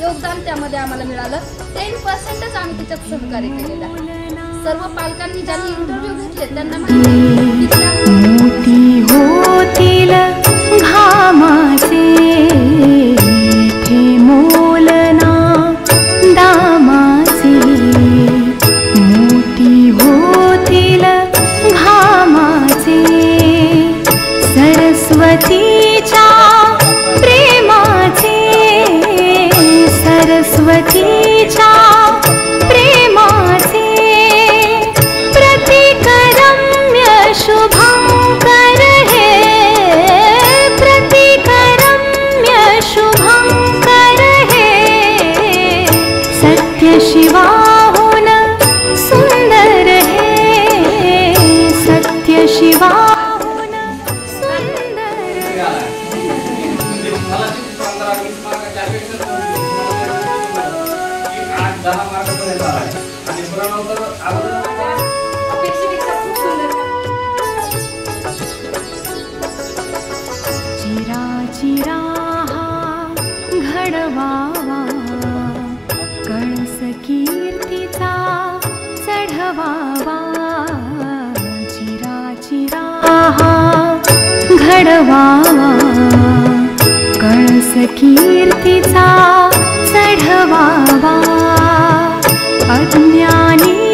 योगदान त्यामध्ये आम्हाला मिळालं. 10%च आम्ही त्याच्यात सहकार्य केलेलं आहे. सर्व पालकांनी ज्यांनी इंटरव्ह्यू घेतले त्यांना मोती होतील घामाचे हे मोलना दामाचे. मोती होतील घामाचे सरस्वतीच्या प्रेमाचे. सरस्वतीच्या प्रेमाचे प्रतिकरम्य शुभंकर हे. प्रतिकरम्य शुभंकर हे सत्य शिवाहून सुंदर हे. सत्य शिवाहून सुंदर. चिरा चिरा घडवावा कळस कीर्तीचा चढवावा. चिरा चिरा घडवावा कळस कीर्तीचा चढवावा. अज्ञानी